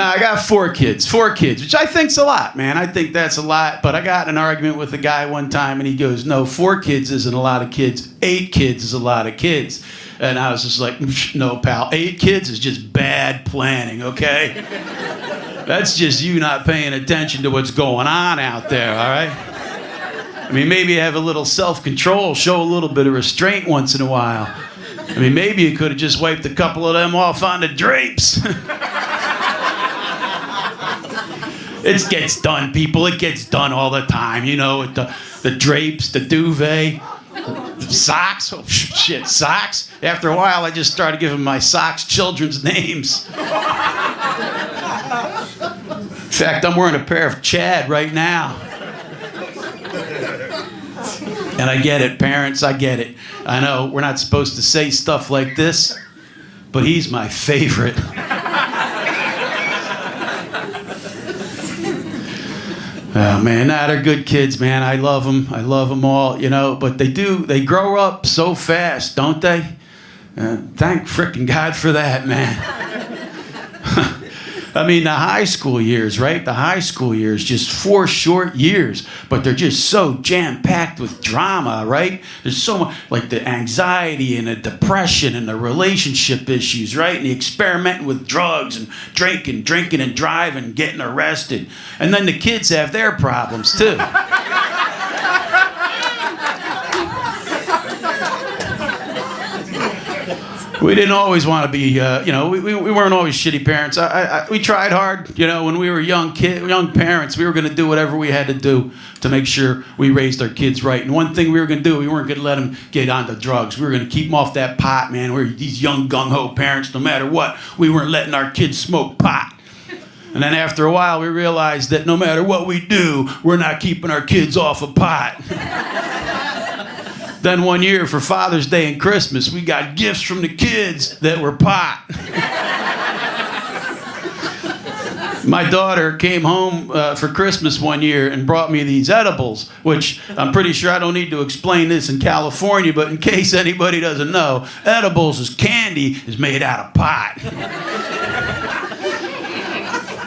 I got 4 kids, which I think's a lot, man. I think that's a lot. But I got in an argument with a guy one time, and he goes, no, 4 kids isn't a lot of kids. 8 kids is a lot of kids. And I was just like, no, pal, 8 kids is just bad planning, okay? That's just you not paying attention to what's going on out there, all right? I mean, maybe have a little self-control, show a little bit of restraint once in a while. I mean, maybe you could have just wiped a couple of them off on the drapes. It gets done, people. It gets done all the time, you know, with the drapes, the duvet, the socks. Oh, shit, socks. After a while, I just started giving my socks children's names. In fact, I'm wearing a pair of Chad right now. And I get it, parents, I get it. I know we're not supposed to say stuff like this, but he's my favorite. Oh, man, they're good kids, man. I love them. I love them all, you know. But they grow up so fast, don't they? Thank frickin' God for that, man. I mean, the high school years, right? The high school years, just 4 short years, but they're just so jam-packed with drama, right? There's so much, like the anxiety and the depression and the relationship issues, right? And the experimenting with drugs and drinking and driving, getting arrested. And then the kids have their problems, too. We didn't always want to be, you know, we weren't always shitty parents. We tried hard, you know, when we were young parents. We were going to do whatever we had to do to make sure we raised our kids right. And one thing we were going to do, we weren't going to let them get onto drugs. We were going to keep them off that pot, man. We're these young gung-ho parents, no matter what. We weren't letting our kids smoke pot. And then after a while, we realized that no matter what we do, we're not keeping our kids off of pot. Then one year for Father's Day and Christmas, we got gifts from the kids that were pot. My daughter came home for Christmas one year and brought me these edibles, which I'm pretty sure I don't need to explain this in California, but in case anybody doesn't know, edibles is candy is made out of pot.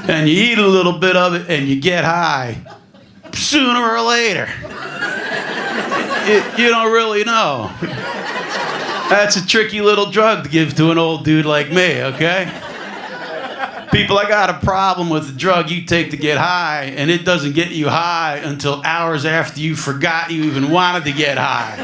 And you eat a little bit of it and you get high. Sooner or later. You don't really know. That's a tricky little drug to give to an old dude like me, okay? People, I got a problem with the drug you take to get high, and it doesn't get you high until hours after you forgot you even wanted to get high.